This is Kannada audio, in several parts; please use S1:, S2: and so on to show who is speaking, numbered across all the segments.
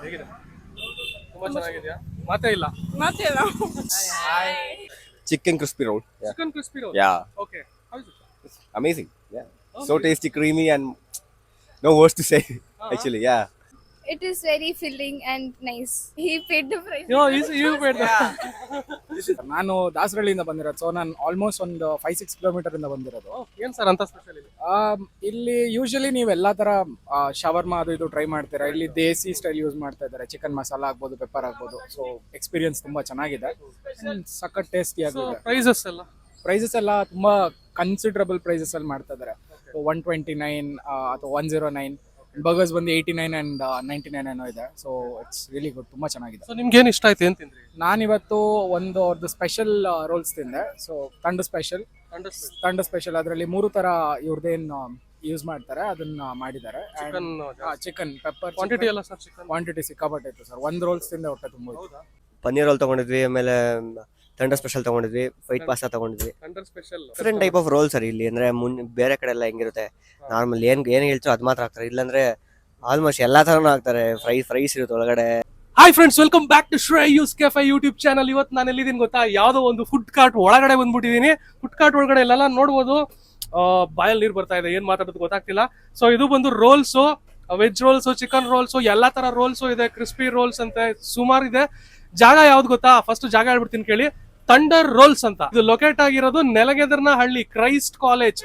S1: ಹೇಗಿದೆ? ತುಂಬಾ ಚೆನ್ನಾಗಿದೆಯಾ? ಮಾತೇ ಇಲ್ಲ.
S2: Chicken crispy roll. Yeah.
S1: Chicken crispy roll.
S2: Yeah.
S1: Okay. How is it?
S2: Amazing. Yeah. So tasty, creamy, and no words to say. Actually, yeah.
S3: It is very filling and nice. He paid the price.
S1: You paid the.
S4: ನಾನು ದಾಸರಳ್ಳಿಯಿಂದ ಬಂದಿರೋದು. ಸೊ ನಾನು ಆಲ್ಮೋಸ್ಟ್ ಒಂದು 5-6 ಕಿಲೋಮೀಟರ್ ಇಂದ ಬಂದಿರೋದು.
S1: ಏನ್ ಸರ್ ಅಂತ ಸ್ಪೆಷಲ್ ಇದೆ?
S4: ಇಲ್ಲಿ ಯೂಶಲಿ ನೀವು ಎಲ್ಲಾ ತರ ಶವರ್ಮಾ ಅದು ಇದು ಟ್ರೈ ಮಾಡ್ತೀರಾ. ಇಲ್ಲಿ ದೇಸಿ ಸ್ಟೈಲ್ ಯೂಸ್ ಮಾಡ್ತಾ ಇದ್ದಾರೆ. ಚಿಕನ್ ಮಸಾಲ ಆಗ್ಬೋದು, ಪೆಪ್ಪರ್ ಆಗ್ಬೋದು. ಸೊ ಎಕ್ಸ್ಪೀರಿಯನ್ಸ್ ತುಂಬಾ ಚೆನ್ನಾಗಿದೆ. ಸಖತ್ ಟೇಸ್ಟಿ ಆಗಿದೆ. ಪ್ರೈಸಸ್ ಎಲ್ಲ ತುಂಬಾ ಕನ್ಸಿಡರಬಲ್ ಪ್ರೈಸಸ್ ಅಲ್ಲಿ ಮಾಡ್ತಾ ಇದ್ದಾರೆ. 129 ಅಥವಾ 109 ಬರ್ಗರ್ಸ್ ಬಂದು 89 and 99 ಏನೋ ಇದೆ. ಸೊ ಇಟ್ಸ್ ರಿಯಲಿ ಗುಡ್, ತುಂಬಾ ಚೆನ್ನಾಗಿದೆ.
S1: ಸೊ ನಿಮ್ಗೆ ಏನ್ ಇಷ್ಟ ಆಯ್ತು? ಏನ್ ತಿಂದ್ರಿ?
S4: ನಾನಿವತ್ತು ಒಂದು ಅವ್ರದ್ದು ಸ್ಪೆಷಲ್ ರೋಲ್ಸ್ ತಿಂದೆ. ಸೊ ತಂಡ ಸ್ಪೆಷಲ್ ಅದರಲ್ಲಿ 3 ತರ ಇವ್ರದ್ದೇನು ಯೂಸ್ ಮಾಡ್ತಾರೆ ಅದನ್ನ ಮಾಡಿದ್ದಾರೆ. ಚಿಕನ್ ಪೆಪ್ಪರ್
S1: ಕ್ವಾಂಟಿಟಿ ಎಲ್ಲ ಸರ್? ಚಿಕನ್
S4: ಕ್ವಾಂಟಿಟಿ ಸಿಕ್ಕಾಪಟ್ಟೆ ಇತ್ತು ಸರ್. ಒಂದು ರೋಲ್ಸ್ ತಿಂದೆ ಹೊಟ್ಟೆ ತುಂಬ.
S2: ಪನ್ನೀರ್ ರೋಲ್ ತಗೊಂಡಿದ್ವಿ, ಆಮೇಲೆ ತಂಡ ಸ್ಪೆಷಲ್ ತಗೊಂಡಿದ್ವಿ, ವೈಟ್ ಪಾಸ್ತಾ ತಗೊಂಡಿದ್ವಿ.
S1: Special
S2: different type of roll sir ಇಲ್ಲಿ. ಅಂದ್ರೆ ಬೇರೆ ಕಡೆ ಎಲ್ಲ ಹೆಂಗಿರುತ್ತೆ ನಾರ್ಮಲ್ ಏನ್ ಹೇಳ್ತಾರೋ ಅದ್ ಮಾತ್ರ ಹಾಕ್ತಾರೆ. ಇಲ್ಲಾಂದ್ರೆ ಆಲ್ಮೋಸ್ಟ್ ಎಲ್ಲಾ ತರನು ಹಾಕ್ತಾರೆ. ಫ್ರೈಸ್ ಇರುತ್ತೆ ಒಳಗಡೆ.
S1: Hi friends, welcome back to Shreyu's cafe YouTube channel. ಇವತ್ತು ನಾನು ಎಲ್ಲಿದ್ದೀನಿ ಗೊತ್ತಾ? ಯಾವುದೋ ಒಂದು ಫುಡ್ ಕಾರ್ಟ್ ಒಳಗಡೆ ಬಂದ್ಬಿಟ್ಟಿದ್ದೀನಿ. ಫುಡ್ ಕಾರ್ಟ್ ಒಳಗಡೆ ಎಲ್ಲ ನೋಡ್ಬೋದು. ಬಾಯಲ್ಲಿ ನೀರು ಬರ್ತಾ ಇದೆ, ಏನ್ ಮಾತಾಡೋದು ಗೊತ್ತಾಗ್ತಿಲ್ಲ. ಸೊ ಇದು ಬಂದು rolls, veg rolls, chicken rolls, ಎಲ್ಲಾ ತರ ರೋಲ್ಸ್ ಇದೆ. ಕ್ರಿಸ್ಪಿ ರೋಲ್ಸ್ ಅಂತ ಸುಮಾರು ಇದೆ. ಜಾಗ ಯಾವ್ದು ಗೊತ್ತಾ? ಫಸ್ಟ್ ಜಾಗ ಹೇಳ್ಬಿಡ್ತೀನಿ ಕೇಳಿ. ಥಂಡರ್ ರೋಲ್ಸ್ ಅಂತ. ಇದು ಲೊಕೇಟ್ ಆಗಿರೋದು Nelagedaranahalli Christ college,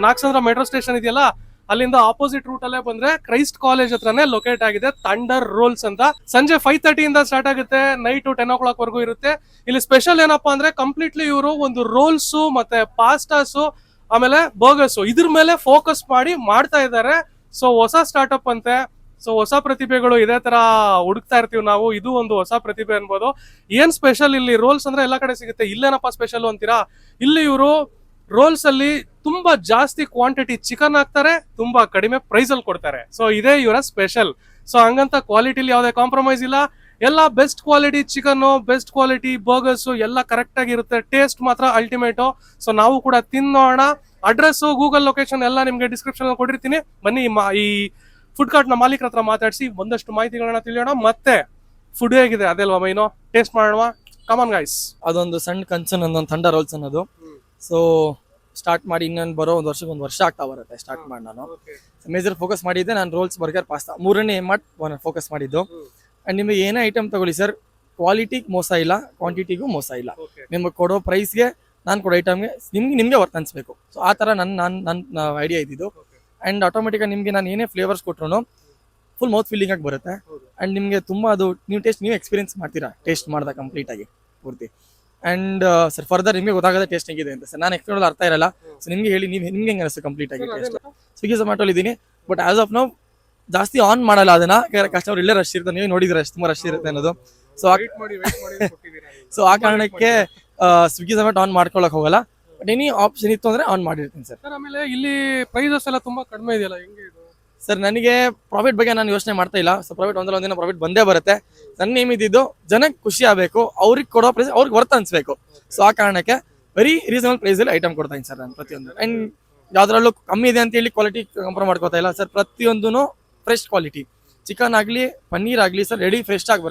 S1: Nagasandra metro station ಇದೆಯಲ್ಲ, ಅಲ್ಲಿಂದ ಆಪೋಸಿಟ್ ರೂಟ್ ಅಲ್ಲೇ ಬಂದ್ರೆ ಕ್ರೈಸ್ಟ್ ಕಾಲೇಜ್ ಹತ್ರನೇ ಲೊಕೇಟ್ ಆಗಿದೆ ಥಂಡರ್ ರೋಲ್ಸ್ ಅಂತ. ಸಂಜೆ 5:30 ಇಂದ ಸ್ಟಾರ್ಟ್ ಆಗುತ್ತೆ, ನೈಟ್ 10 o'clock ವರೆಗೂ ಇರುತ್ತೆ. ಇಲ್ಲಿ ಸ್ಪೆಷಲ್ ಏನಪ್ಪಾ ಅಂದ್ರೆ ಕಂಪ್ಲೀಟ್ಲಿ ಇವರು ಒಂದು ರೋಲ್ಸ್ ಮತ್ತೆ ಪಾಸ್ಟಾಸ್ ಆಮೇಲೆ ಬರ್ಗರ್ಸ್ ಇದ್ರ ಮೇಲೆ ಫೋಕಸ್ ಮಾಡಿ ಮಾಡ್ತಾ ಇದ್ದಾರೆ. ಸೊ ಹೊಸ ಸ್ಟಾರ್ಟ್ಅಪ್ ಅಂತೆ. ಸೊ ಹೊಸ ಪ್ರತಿಭೆಗಳು ಇದೇ ತರ ಹುಡುಕ್ತಾ ಇರ್ತೀವಿ ನಾವು. ಇದು ಒಂದು ಹೊಸ ಪ್ರತಿಭೆ ಅನ್ಬೋದು. ಏನ್ ಸ್ಪೆಷಲ್ ಇಲ್ಲಿ? ರೋಲ್ಸ್ ಅಂದ್ರೆ ಎಲ್ಲಾ ಕಡೆ ಸಿಗುತ್ತೆ, ಇಲ್ಲೇನಪ್ಪ ಸ್ಪೆಷಲ್ ಅಂತೀರಾ? ಇಲ್ಲಿ ಇವರು ರೋಲ್ಸ್ ಅಲ್ಲಿ ತುಂಬಾ ಜಾಸ್ತಿ ಕ್ವಾಂಟಿಟಿ ಚಿಕನ್ ಹಾಕ್ತಾರೆ, ತುಂಬಾ ಕಡಿಮೆ ಪ್ರೈಸ್ ಅಲ್ಲಿ ಕೊಡ್ತಾರೆ. ಸೊ ಇದೇ ಇವರ ಸ್ಪೆಷಲ್. ಸೊ ಹಂಗಂತ ಕ್ವಾಲಿಟಿಲಿ ಯಾವುದೇ ಕಾಂಪ್ರಮೈಸ್ ಇಲ್ಲ. ಎಲ್ಲ best quality chicken, best quality burgers ಎಲ್ಲ ಕರೆಕ್ಟ್ ಆಗಿರುತ್ತೆ. ಟೇಸ್ಟ್ ಮಾತ್ರ ಅಲ್ಟಿಮೇಟು. ಸೊ ನಾವು ಕೂಡ ತಿನ್ನೋಣ. ಅಡ್ರೆಸ್, ಗೂಗಲ್ ಲೊಕೇಶನ್ ಎಲ್ಲ ನಿಮ್ಗೆ ಡಿಸ್ಕ್ರಿಪ್ಷನ್ ಅಲ್ಲಿ ಕೊಟ್ಟಿರ್ತೀನಿ. ಬನ್ನಿ ಈ ಫುಡ್ ಕಾರ್ಟ್ ನ ಮಾಲೀಕರ ಹತ್ರ ಮಾತಾಡಿಸಿ ಒಂದಷ್ಟು ಮಾಹಿತಿಗಳನ್ನ ತಿಳಿಯೋಣ. ಮತ್ತೆ ಫುಡ್ ಹೇಗಿದೆ ಅದೆಲ್ವಾ ಮೈನೋ ಟೇಸ್ಟ್ ಮಾಡೋಣ. ಕಮಾನ್ ಗೈಸ್.
S5: ಅದೊಂದು ಸಣ್ಣ ಕನ್ಸು ನಂದೊಂದು ಥಂಡ ರೋಲ್ಸ್ ಅನ್ನೋದು. ಸೊ ಸ್ಟಾರ್ಟ್ ಮಾಡಿ ಇನ್ನೊಂದು ಬರೋ ಒಂದು ವರ್ಷ ಆಗ್ತಾ ಬರುತ್ತೆ ಸ್ಟಾರ್ಟ್ ಮಾಡಿ. ನಾನು ಮೇಜರ್ ಫೋಕಸ್ ಮಾಡಿದ್ದೆ ನಾನು ರೋಲ್ಸ್, ಬರ್ಗರ್, ಪಾಸ್ತಾ ಮೂರನೇ ಫೋಕಸ್ ಮಾಡಿದ್ದು. ಅಂಡ್ ನಿಮಗೆ ಏನೇ ಐಟಮ್ ತಗೊಳ್ಳಿ ಸರ್, ಕ್ವಾಲಿಟಿಗೆ ಮೋಸ ಇಲ್ಲ, ಕ್ವಾಂಟಿಟಿಗೂ ಮೋಸ ಇಲ್ಲ. ನಿಮಗೆ ಕೊಡೋ ಪ್ರೈಸ್ಗೆ ನಾನು ಕೊಡೋ ಐಟಮ್ಗೆ ನಿಮಗೆ ವರ್ತ್ ಅನ್ಸ್ಬೇಕು. ಸೊ ಆ ಥರ ನನ್ನ ಐಡಿಯಾ ಇದ್ದಿದ್ದು. ಆ್ಯಂಡ್ ಆಟೋಮೆಟಿಕಾಗಿ ನಿಮಗೆ ನಾನು ಏನೇ ಫ್ಲೇವರ್ಸ್ ಕೊಟ್ರು ಫುಲ್ ಮೌತ್ ಫೀಲಿಂಗ್ ಆಗಿ ಬರುತ್ತೆ. ಆ್ಯಂಡ್ ನಿಮಗೆ ತುಂಬ ಅದು ನೀವು ಎಕ್ಸ್ಪೀರಿಯನ್ಸ್ ಮಾಡ್ತೀರಾ ಟೇಸ್ಟ್ ಮಾಡಿದಾಗ ಕಂಪ್ಲೀಟಾಗಿ ಪೂರ್ತಿ. ಆ್ಯಂಡ್ ಸರ್ ಫರ್ದರ್ ನಿಮಗೆ ಗೊತ್ತಾಗೋದೇ ಟೇಸ್ಟ್ ಹೆಂಗಿದೆ ಅಂತ ಸರ್. ನಾನು ಎಕ್ಸ್ಪ್ಲೇನ್ ಅರ್ಥ ಇರಲ್ಲ. ಸೊ ನಿಮಗೆ ಹೇಳಿ, ನಿಮ್ಗೆ ಹೆಂಗೆ ಅನಿಸ್ತು ಕಂಪ್ಲೀಟ್ ಆಗಿ ಟೇಸ್ಟ್? ಸ್ವಿಗ್ಗಿ ಝೊಮ್ಯಾಟೋಲಿ ಇದ್ದೀನಿ, ಬಟ್ ಆಸ್ ಆಫ್ ನೌ ಜಾಸ್ತಿ ಆನ್ ಮಾಡಲ್ಲ ಅದನ್ನ. ಕಸ್ಟಮರ್ ಇಲ್ಲೇ ರಶ್ ಇರುತ್ತೆ, ನೀವು ನೋಡಿದ್ರೆ ತುಂಬ ರಶ್ ಇರುತ್ತೆ ಅನ್ನೋದು. ಸೊ ಆ ಕಾರಣಕ್ಕೆ ಸ್ವಿಗ್ಗಿ ಝೊಮ್ಯಾಟೋ ಆನ್ ಮಾಡ್ಕೊಳಕ್ ಹೋಗಲ್ಲ. ಬಟ್ ಎನಿ ಆಪ್ಷನ್ ಇತ್ತು ಅಂದ್ರೆ ಆನ್ ಮಾಡಿರ್ತೀನಿ ಸರ್.
S1: ಆಮೇಲೆ ಇಲ್ಲಿ ಪ್ರೈಸಸ್ ಎಲ್ಲ ತುಂಬಾ ಕಡಿಮೆ ಇದೆಯಲ್ಲ, ಹೆಂಗೆ ಇದು?
S5: ಸರ್ ನನಗೆ ಪ್ರಾಫಿಟ್ ಬಗ್ಗೆ ನಾನು ಯೋಚನೆ ಮಾಡ್ತಾ ಇಲ್ಲ. ಸೊ ಪ್ರಾಫಿಟ್ ಒಂದಿನ ಪ್ರಾಫಿಟ್ ಬಂದೇ ಬರುತ್ತೆ. ನನ್ನ ಏಮ್ ಇದ್ದಿದ್ದು ಜನಕ್ಕೆ ಖುಷಿ ಆಗಬೇಕು, ಅವ್ರಿಗೆ ಕೊಡೋ ಪ್ರೈಸ್ ಅವ್ರಿಗೆ ವರ್ತ್ ಅನ್ಸ್ಬೇಕು. ಸೊ ಆ ಕಾರಣಕ್ಕೆ ವೆರಿ ರೀಸನಬಲ್ ಪ್ರೈಸ್ ಅಲ್ಲಿ ಐಟಮ್ ಕೊಡ್ತಾ ಇದ್ದೀನಿ ಸರ್ ನಾನು ಪ್ರತಿಯೊಂದು. ಅಂಡ್ ಯಾವ್ದ್ರಲ್ಲೂ ಕಮ್ಮಿ ಇದೆ ಅಂತ ಹೇಳಿ ಕ್ವಾಲಿಟಿ ಕಂಪ್ರಮೈಸ್ ಮಾಡ್ಕೋತಾ ಇಲ್ಲ ಸರ್. ಪ್ರತಿಯೊಂದು ಫ್ರೆಶ್ ಕ್ವಾಲಿಟಿ. ಚಿಕನ್ ಆಗಲಿ, ಪನ್ನೀರ್ ಆಗಲಿ ಸರ್ ಡೈಲಿ ಫ್ರೆಶ್ ಆಗಿ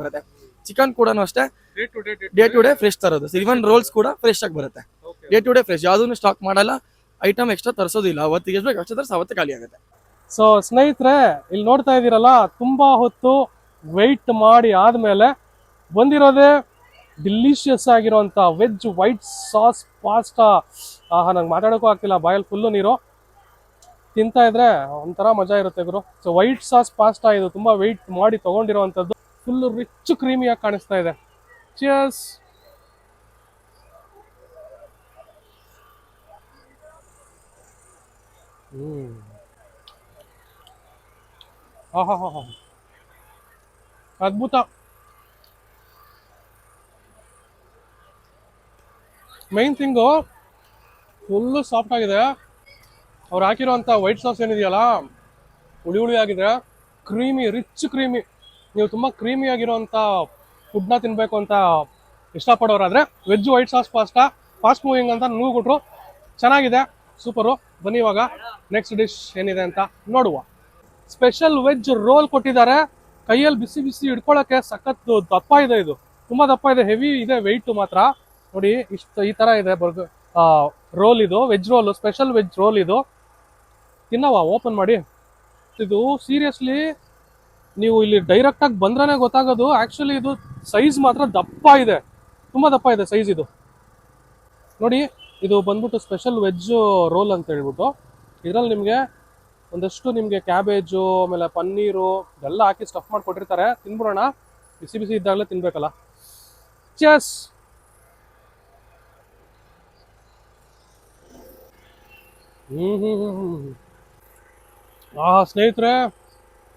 S5: ಬರುತ್ತೆ. ಚಿಕನ್ ಕೂಡ ಅಷ್ಟೇ ಡೇ ಟು ಡೇ ಫ್ರೆಶ್ ತರೋದು. ಇವನ್ ರೋಲ್ಸ್ ಕೂಡ ಫ್ರೆಶ್ ಆಗಿ ಬರುತ್ತೆ. ಡೇ ಟು ಡೇ ಫ್ರೆಶ್, ಯಾವುದನ್ನು ಸ್ಟಾಕ್ ಮಾಡಲ್ಲ. ಐಟಮ್ ಎಕ್ಸ್ಟ್ರಾ ತರಿಸೋದಿಲ್ಲ. ಅವತ್ತಿಗೆ ಎಷ್ಟು ಬೇಕು ಅಷ್ಟೇ ತರಿಸಿ ಅವತ್ತೇ ಖಾಲಿ ಆಗುತ್ತೆ.
S1: ಸೊ ಸ್ನೇಹಿತರೆ, ಇಲ್ಲಿ ನೋಡ್ತಾ ಇದ್ದೀರಲ್ಲ, ತುಂಬಾ ಹೊತ್ತು ವೆಯ್ಟ್ ಮಾಡಿ ಆದ್ಮೇಲೆ ಬಂದಿರೋದೇ ಡಿಲಿಷಿಯಸ್ ಆಗಿರೋಂಥ ವೆಜ್ ವೈಟ್ ಸಾಸ್ ಪಾಸ್ಟಾ. ನಂಗೆ ಮಾತಾಡೋಕ್ಕೂ ಆಗ್ತಿಲ್ಲ, ಬಾಯಲ್ಲಿ ಫುಲ್ಲು ನೀರು. ತಿಂತಾ ಇದ್ರೆ ಒಂಥರ ಮಜಾ ಇರುತ್ತೆ ಗುರು. ಸೊ ವೈಟ್ ಸಾಸ್ ಪಾಸ್ಟಾ ಇದು ತುಂಬಾ ವೆಯ್ಟ್ ಮಾಡಿ ತಗೊಂಡಿರೋವಂಥದ್ದು. ಫುಲ್ಲು ರಿಚ್ ಕ್ರೀಮಿಯಾಗಿ ಕಾಣಿಸ್ತಾ ಇದೆ. ಚಿಯರ್ಸ್. ಅದ್ಭುತ. ಮೈನ್ ಥಿಂಗು ಫುಲ್ಲು ಸಾಫ್ಟ್ ಆಗಿದೆ. ಅವ್ರು ಹಾಕಿರೋಂಥ ವೈಟ್ ಸಾಸ್ ಏನಿದೆಯಲ್ಲ, ಹುಳಿ ಆಗಿದೆ. Creamy, rich creamy. ನೀವು ತುಂಬ ಕ್ರೀಮಿ ಆಗಿರೋಂಥ ಫುಡ್ನ ತಿನ್ನಬೇಕು ಅಂತ ಇಷ್ಟಪಡೋರಾದರೆ veg white sauce pasta fast moving ಅಂತ ನೀವು ಕೊಟ್ಟರು. ಚೆನ್ನಾಗಿದೆ, ಸೂಪರು. ಬನ್ನಿ ಇವಾಗ ನೆಕ್ಸ್ಟ್ ಡಿಶ್ ಏನಿದೆ ಅಂತ ನೋಡುವ. ಸ್ಪೆಷಲ್ ವೆಜ್ ರೋಲ್ ಕೊಟ್ಟಿದ್ದಾರೆ. ಕೈಯಲ್ಲಿ ಬಿಸಿ ಬಿಸಿ ಹಿಡ್ಕೊಳಕ್ಕೆ ಸಖತ್ ದಪ್ಪ ಇದೆ ಇದು, ತುಂಬಾ ದಪ್ಪ ಇದೆ, ಹೆವಿ ಇದೆ ವೆಯ್ಟ್ ಮಾತ್ರ. ನೋಡಿ ಇಷ್ಟು ಈ ತರ ಇದೆ ರೋಲ್ ಇದು, veg roll, special veg roll ಇದು. ತಿನ್ನವಾ ಓಪನ್ ಮಾಡಿ. ಇದು ಸೀರಿಯಸ್ಲಿ ನೀವು ಇಲ್ಲಿ ಡೈರೆಕ್ಟ್ ಆಗಿ ಬಂದ್ರೆ ಗೊತ್ತಾಗೋದು, ಆಕ್ಚುಲಿ ಇದು ಸೈಜ್ ಮಾತ್ರ ದಪ್ಪ ಇದೆ, ತುಂಬಾ ದಪ್ಪ ಇದೆ ಸೈಜ್ ಇದು. ನೋಡಿ ಇದು ಬಂದ್ಬಿಟ್ಟು ಸ್ಪೆಷಲ್ ವೆಜ್ ರೋಲ್ ಅಂತ ಹೇಳ್ಬಿಟ್ಟು, ಇದ್ರಲ್ಲಿ ನಿಮ್ಗೆ ಒಂದಷ್ಟು ನಿಮ್ಗೆ ಕ್ಯಾಬೇಜು ಆಮೇಲೆ ಪನ್ನೀರು ಎಲ್ಲ ಹಾಕಿ ಸ್ಟಫ್ ಮಾಡಿ ಕೊಟ್ಟಿರ್ತಾರೆ. ತಿನ್ಬಿಡೋಣ, ಬಿಸಿ ಬಿಸಿ ಇದ್ದಾಗಲೇ ತಿನ್ಬೇಕಲ್ಲ. ಚೆಸ್. ಸ್ನೇಹಿತರೆ,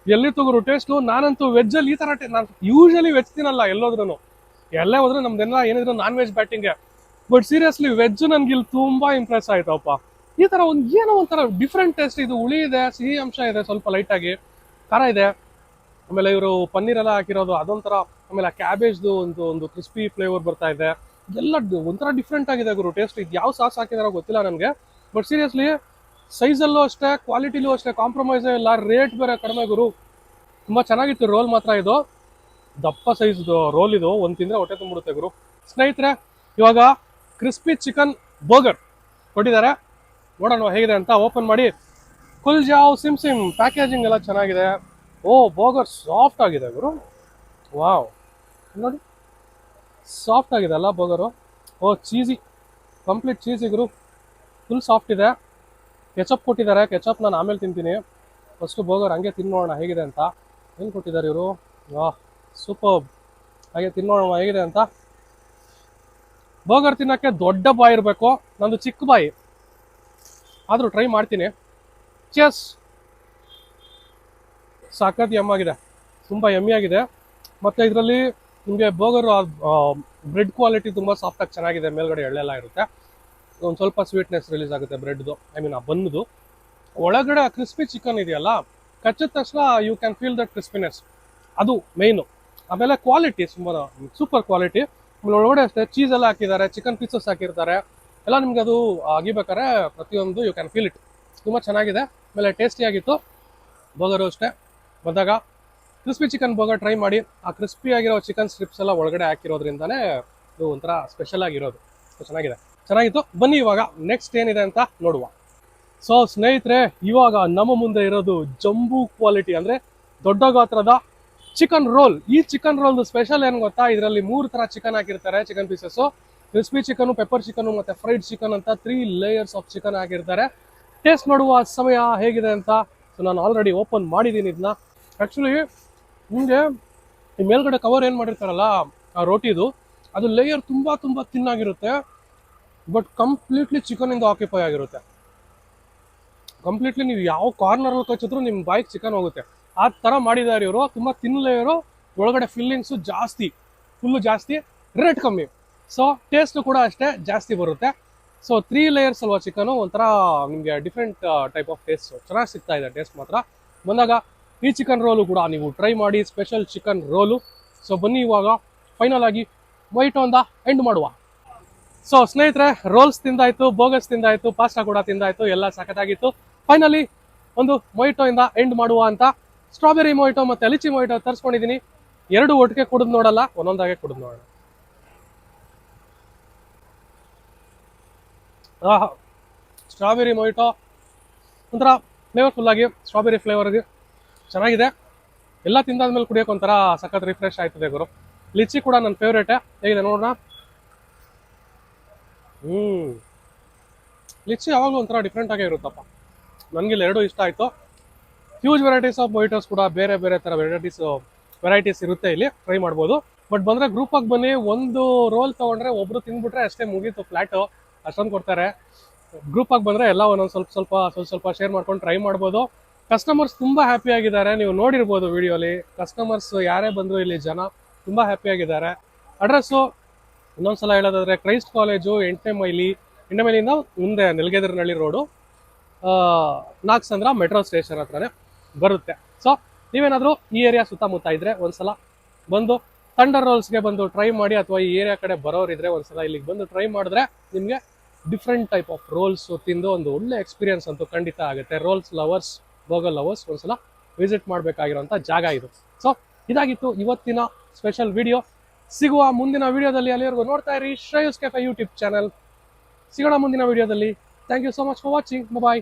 S1: ಎಲ್ಲಿ ತಗೋರು ಟೇಸ್ಟು. ನಾನಂತೂ ವೆಜ್ ಅಲ್ಲಿ ಈ ತರ ನಾನು ಯೂಶಲಿ ವೆಜ್ ತಿನ್ನಲ್ಲ ಎಲ್ಲೋದ್ರೂ, ಎಲ್ಲೇ ಹೋದ್ರೆ ನಮ್ದೆಲ್ಲ ಏನಿದ್ರು ನಾನ್ ವೆಜ್ ಬ್ಯಾಟಿಂಗ್ಗೆ. ಬಟ್ ಸೀರಿಯಸ್ಲಿ ವೆಜ್ ನನ್ಗೆ ಇಲ್ಲಿ ತುಂಬಾ ಇಂಪ್ರೆಸ್ ಆಯ್ತಪ್ಪ. ಈ ತರ ಏನೋ ಒಂಥರ ಡಿಫ್ರೆಂಟ್ ಟೇಸ್ಟ್. ಇದು ಹುಳಿ ಇದೆ, ಸಿಹಿ ಅಂಶ ಇದೆ, ಸ್ವಲ್ಪ ಲೈಟ್ ಆಗಿ ಖಾರ ಇದೆ, ಆಮೇಲೆ ಇವರು ಪನ್ನೀರ್ ಎಲ್ಲ ಹಾಕಿರೋದು ಅದೊಂಥರ, ಆಮೇಲೆ ಕ್ಯಾಬೇಜ್ದು ಒಂದು ಕ್ರಿಸ್ಪಿ ಫ್ಲೇವರ್ ಬರ್ತಾ ಇದೆ. ಎಲ್ಲ ಒಂಥರ ಡಿಫ್ರೆಂಟ್ ಆಗಿದೆ ಗುರು ಟೇಸ್ಟ್. ಇದು ಯಾವ ಸಾಸ್ ಹಾಕಿದಾರೋ ಗೊತ್ತಿಲ್ಲ ನನಗೆ. ಬಟ್ ಸೀರಿಯಸ್ಲಿ ಸೈಜಲ್ಲೂ ಅಷ್ಟೇ, ಕ್ವಾಲಿಟಿಲೂ ಅಷ್ಟೇ ಕಾಂಪ್ರಮೈಸ್ ಇಲ್ಲ. ರೇಟ್ ಬೇರೆ ಕಡಿಮೆ ಗುರು. ತುಂಬಾ ಚೆನ್ನಾಗಿತ್ತು ರೋಲ್ ಮಾತ್ರ. ಇದು ದಪ್ಪ ಸೈಜ್ ರೋಲ್ ಇದು, ಒಂದು ತಿಂದ್ರೆ ಹೊಟ್ಟೆ ತುಂಬಿಡುತ್ತೆ ಗುರು. ಸ್ನೇಹಿತರೆ, ಇವಾಗ ಕ್ರಿಸ್ಪಿ ಚಿಕನ್ ಬರ್ಗರ್ ಕೊಟ್ಟಿದ್ದಾರೆ, ನೋಡೋಣ ಹೇಗಿದೆ ಅಂತ. ಓಪನ್ ಮಾಡಿ. ಕುಲ್ಜಾವ್ ಸಿಮ್ ಪ್ಯಾಕೇಜಿಂಗ್ ಎಲ್ಲ ಚೆನ್ನಾಗಿದೆ. ಓ ಬರ್ಗರ್ ಸಾಫ್ಟ್ ಆಗಿದೆ ಗುರು, ವಾವ್ ನೋಡಿ ಸಾಫ್ಟ್ ಆಗಿದೆ ಅಲ್ಲ ಬರ್ಗರು. ಓ ಚೀಸಿ, ಕಂಪ್ಲೀಟ್ ಚೀಸಿ ಗುರು, ಫುಲ್ ಸಾಫ್ಟ್ ಇದೆ. ಕೆಚಪ್ ಕೊಟ್ಟಿದ್ದಾರೆ, ಕೆಚಪ್ ನಾನು ಆಮೇಲೆ ತಿಂತೀನಿ. ಫಸ್ಟು ಬರ್ಗರ್ ಹಂಗೆ ತಿನ್ನೋಣ ಹೇಗಿದೆ ಅಂತ. ಏನು ಕೊಟ್ಟಿದ್ದಾರೆ ಇವರು, ವಾಹ್ ಸೂಪರ್. ಹಾಗೆ ತಿನ್ನೋಣ ಹೇಗಿದೆ ಅಂತ. ಬರ್ಗರ್ ತಿನ್ನೋಕ್ಕೆ ದೊಡ್ಡ ಬಾಯಿ ಇರಬೇಕು, ನಂದು ಚಿಕ್ಕ ಬಾಯಿ, ಆದರೂ ಟ್ರೈ ಮಾಡ್ತೀನಿ. ಚೆಸ್. ಸಖತ್ ಯಮ್ಮಾಗಿದೆ, ತುಂಬ ಯಮ್ಮಿಯಾಗಿದೆ. ಮತ್ತು ಇದರಲ್ಲಿ ನಿಮಗೆ ಬರ್ಗರ್ ಬ್ರೆಡ್ ಕ್ವಾಲಿಟಿ ತುಂಬ ಸಾಫ್ಟಾಗಿ ಚೆನ್ನಾಗಿದೆ, ಮೇಲ್ಗಡೆ ಎಳ್ಳೆಲ್ಲ ಇರುತ್ತೆ. ಒಂದು ಸ್ವಲ್ಪ ಸ್ವೀಟ್ನೆಸ್ ರಿಲೀಸ್ ಆಗುತ್ತೆ ಬ್ರೆಡ್ದು, ಐ ಮೀನ್ ಆ ಬನ್ನದು. ಒಳಗಡೆ ಕ್ರಿಸ್ಪಿ ಚಿಕನ್ ಇದೆಯಲ್ಲ, ಕಚ್ಚಿದ ತಕ್ಷಣ you can feel that crispiness, ಅದು ಮೇಯ್ನು. ಆಮೇಲೆ ಕ್ವಾಲಿಟಿ ಸೂಪರ್ ಕ್ವಾಲಿಟಿ. ಆಮೇಲೆ ಒಳಗಡೆ ಅಷ್ಟೇ ಚೀಸ್ ಎಲ್ಲ ಹಾಕಿದ್ದಾರೆ, ಚಿಕನ್ ಪೀಸಸ್ ಹಾಕಿರ್ತಾರೆ ಎಲ್ಲ. ನಿಮ್ಗೆ ಅದು ಅಗಿಬೇಕಾದ್ರೆ ಪ್ರತಿಯೊಂದು ಯು ಕ್ಯಾನ್ ಫೀಲ್ ಇಟ್. ತುಂಬ ಚೆನ್ನಾಗಿದೆ, ಆಮೇಲೆ ಟೇಸ್ಟಿಯಾಗಿತ್ತು. ಬರ್ಗರು ಅಷ್ಟೇ, ಬಂದಾಗ ಕ್ರಿಸ್ಪಿ ಚಿಕನ್ ಬರ್ಗರ್ ಟ್ರೈ ಮಾಡಿ. ಆ ಕ್ರಿಸ್ಪಿ ಆಗಿರೋ ಚಿಕನ್ ಸ್ಟ್ರಿಪ್ಸ್ ಎಲ್ಲ ಒಳಗಡೆ ಹಾಕಿರೋದ್ರಿಂದಾನೇ ಇದು ಒಂಥರ ಸ್ಪೆಷಲ್ ಆಗಿರೋದು. ಚೆನ್ನಾಗಿತ್ತು. ಬನ್ನಿ ಇವಾಗ ನೆಕ್ಸ್ಟ್ ಏನಿದೆ ಅಂತ ನೋಡುವ. ಸೊ ಸ್ನೇಹಿತರೆ, ಇವಾಗ ನಮ್ಮ ಮುಂದೆ ಇರೋದು ಜಂಬೂ ಕ್ವಾಲಿಟಿ ಅಂದ್ರೆ ದೊಡ್ಡ ಗಾತ್ರದ ಚಿಕನ್ ರೋಲ್. ಈ ಚಿಕನ್ ರೋಲ್ ಸ್ಪೆಷಲ್ ಏನು ಗೊತ್ತಾ, ಇದರಲ್ಲಿ 3 ತರ ಚಿಕನ್ ಹಾಕಿರ್ತಾರೆ, chicken pieces. Crispy chicken, pepper chicken ಮತ್ತೆ ಫ್ರೈಡ್ ಚಿಕನ್ ಅಂತ 3 ಲೇಯರ್ಸ್ ಆಫ್ ಚಿಕನ್ ಹಾಕಿರ್ತಾರೆ. ಟೇಸ್ಟ್ ಮಾಡುವ ಸಮಯ ಹೇಗಿದೆ ಅಂತ. ಸೊ ನಾನು ಆಲ್ರೆಡಿ ಓಪನ್ ಮಾಡಿದ್ದೀನಿ ಇದನ್ನ. ಆಕ್ಚುಲಿ ನಿಮಗೆ ಈ ಮೇಲ್ಗಡೆ ಕವರ್ ಏನು ಮಾಡಿರ್ತಾರಲ್ಲ ಆ ರೋಟಿದು, ಅದು ಲೇಯರ್ ತುಂಬಾ ತಿನ್ನಾಗಿರುತ್ತೆ. ಬಟ್ ಕಂಪ್ಲೀಟ್ಲಿ ಚಿಕನ್ ಇಂದ ಆಕ್ಯುಪೈ ಆಗಿರುತ್ತೆ. ಕಂಪ್ಲೀಟ್ಲಿ ನೀವು ಯಾವ ಕಾರ್ನರಲ್ಲಿ ಕಚ್ಚಿದ್ರು ನಿಮ್ಮ ಬಾಯಿಗೆ ಚಿಕನ್ ಹೋಗುತ್ತೆ, ಆ ಥರ ಮಾಡಿದ್ದಾರೆ ಇವರು. ತುಂಬ ತಿನ್ ಲೇಯರು, ಒಳಗಡೆ ಫಿಲ್ಲಿಂಗ್ಸು ಜಾಸ್ತಿ, ಫುಲ್ಲು ಜಾಸ್ತಿ, ರೇಟ್ ಕಮ್ಮಿ. ಸೊ ಟೇಸ್ಟು ಕೂಡ ಅಷ್ಟೇ ಜಾಸ್ತಿ ಬರುತ್ತೆ. ಸೊ 3 ಲೇಯರ್ಸ್ ಅಲ್ವಾ ಚಿಕನು, ಒಂಥರ ನಿಮಗೆ ಡಿಫ್ರೆಂಟ್ ಟೈಪ್ ಆಫ್ ಟೇಸ್ಟ್ ಚೆನ್ನಾಗಿ ಸಿಗ್ತಾ ಇದೆ ಟೇಸ್ಟ್ ಮಾತ್ರ. ಬಂದಾಗ ಈ ಚಿಕನ್ ರೋಲು ಕೂಡ ನೀವು ಟ್ರೈ ಮಾಡಿ, ಸ್ಪೆಷಲ್ ಚಿಕನ್ ರೋಲು. ಸೊ ಬನ್ನಿ ಇವಾಗ ಫೈನಲ್ ಆಗಿ ಮೊಯಿಟೋಂದ ಎಂಡ್ ಮಾಡುವ. ಸೊ ಸ್ನೇಹಿತರೆ, ರೋಲ್ಸ್ ತಿಂದಾಯ್ತು, ಬರ್ಗರ್ಸ್ ತಿಂದಾಯ್ತು, ಪಾಸ್ಟಾ ಕೂಡ ತಿಂದಾಯ್ತು, ಎಲ್ಲ ಸಖತ್ತಾಗಿತ್ತು. ಫೈನಲಿ ಒಂದು ಮೊಯಿಟೋ ಇಂದ ಎಂಡ್ ಮಾಡುವ ಅಂತ ಸ್ಟ್ರಾಬೆರಿ ಮೊಯಿಟೋ ಮತ್ತೆ ಲಿಚಿ ಮೊಯಿಟೋ ತರಿಸ್ಕೊಂಡಿದ್ದೀನಿ. 2 ಒಟ್ಟಿಗೆ ಕುಡಿದು ನೋಡಲ್ಲ, ಒಂದೊಂದಾಗೆ ಕುಡಿದು ನೋಡೋಣ. ಸ್ಟ್ರಾಬೆರಿ ಮೊಯಿಟೋ ಒಂಥರ ಫ್ಲೇವರ್ಫುಲ್ ಆಗಿ, ಸ್ಟ್ರಾಬೆರಿ ಫ್ಲೇವರ್ಗೆ ಚೆನ್ನಾಗಿದೆ. ಎಲ್ಲ ತಿಂದಾದ್ಮೇಲೆ ಕುಡಿಯೋಕೆ ಒಂಥರ ಸಖತ್ ರಿಫ್ರೆಶ್ ಆಯ್ತದೆ ಗುರು. ಲಿಚಿ ಕೂಡ ನನ್ನ ಫೇವ್ರೇಟೇ, ಹೇಗಿದೆ ನೋಡೋಣ. ಲಿಚಿ ಯಾವಾಗಲೂ ಒಂಥರ ಡಿಫ್ರೆಂಟ್ ಆಗೇ ಇರುತ್ತಪ್ಪ. ನನಗೆ 2 ಇಷ್ಟ ಆಯಿತು. ಹ್ಯೂಜ್ ವೆರೈಟೀಸ್ ಆಫ್ ಮೊಯಿಟೋಸ್ ಕೂಡ ಬೇರೆ ಬೇರೆ ಥರ ವೆರೈಟೀಸ್ ಇರುತ್ತೆ, ಇಲ್ಲಿ ಟ್ರೈ ಮಾಡ್ಬೋದು. ಬಟ್ ಬಂದರೆ ಗ್ರೂಪಾಗಿ ಬನ್ನಿ. ಒಂದು ರೋಲ್ ತೊಗೊಂಡ್ರೆ ಒಬ್ರು ತಿಂದ್ಬಿಟ್ರೆ ಅಷ್ಟೇ, ಮುಗೀತು ಫ್ಲ್ಯಾಟು, ಅಷ್ಟೊಂದು ಕೊಡ್ತಾರೆ. ಗ್ರೂಪಾಗಿ ಬಂದರೆ ಎಲ್ಲ ಒಂದೊಂದು ಸ್ವಲ್ಪ ಶೇರ್ ಮಾಡ್ಕೊಂಡು ಟ್ರೈ ಮಾಡ್ಬೋದು. ಕಸ್ಟಮರ್ಸ್ ತುಂಬ ಹ್ಯಾಪಿ ಆಗಿದ್ದಾರೆ, ನೀವು ನೋಡಿರ್ಬೋದು ವಿಡಿಯೋಲಿ. ಕಸ್ಟಮರ್ಸ್ ಯಾರೇ ಬಂದರು ಇಲ್ಲಿ ಜನ ತುಂಬ ಹ್ಯಾಪಿ ಆಗಿದ್ದಾರೆ. ಅಡ್ರೆಸ್ಸು ಇನ್ನೊಂದ್ಸಲ ಹೇಳೋದಾದ್ರೆ ಕ್ರೈಸ್ಟ್ ಕಾಲೇಜು 8ನೇ ಮೈಲಿಂದ ಮುಂದೆ ನೆಲಗೆದರ್ನಹಳ್ಳಿ ರೋಡು, ನಾಗಸಂದ್ರ ಮೆಟ್ರೋ ಸ್ಟೇಷನ್ ಹತ್ರನೇ ಬರುತ್ತೆ. ಸೊ ನೀವೇನಾದರೂ ಈ ಏರಿಯಾ ಸುತ್ತಮುತ್ತ ಇದ್ರೆ ಒಂದ್ಸಲ ಬಂದು ಥಂಡರ್ ರೋಲ್ಸ್ಗೆ ಬಂದು ಟ್ರೈ ಮಾಡಿ, ಅಥವಾ ಈ ಏರಿಯಾ ಕಡೆ ಬರೋರಿದ್ರೆ ಒಂದ್ಸಲ ಇಲ್ಲಿಗೆ ಬಂದು ಟ್ರೈ ಮಾಡಿದ್ರೆ ನಿಮಗೆ ಡಿಫ್ರೆಂಟ್ ಟೈಪ್ ಆಫ್ ರೋಲ್ಸ್ ತಿಂದು ಒಂದು ಒಳ್ಳೆ ಎಕ್ಸ್ಪೀರಿಯನ್ಸ್ ಅಂತೂ ಖಂಡಿತ ಆಗುತ್ತೆ. ರೋಲ್ಸ್ ಲವರ್ಸ್, ಬರ್ಗರ್ ಲವರ್ಸ್ ಒಂದ್ಸಲ ವಿಸಿಟ್ ಮಾಡಬೇಕಾಗಿರೋಂಥ ಜಾಗ ಇದು. ಸೊ ಇದಾಗಿತ್ತು ಇವತ್ತಿನ ಸ್ಪೆಷಲ್ ವಿಡಿಯೋ. ಸಿಗುವ ಮುಂದಿನ ವಿಡಿಯೋದಲ್ಲಿ, ಅಲ್ಲಿವರೆಗೂ ನೋಡ್ತಾ ಇರಿ ಶ್ರೇಯಸ್ ಕೆಫೆ ಯೂಟ್ಯೂಬ್ ಚಾನಲ್. ಸಿಗೋಣ ಮುಂದಿನ ವಿಡಿಯೋದಲ್ಲಿ. Thank you so much for watching. Bye.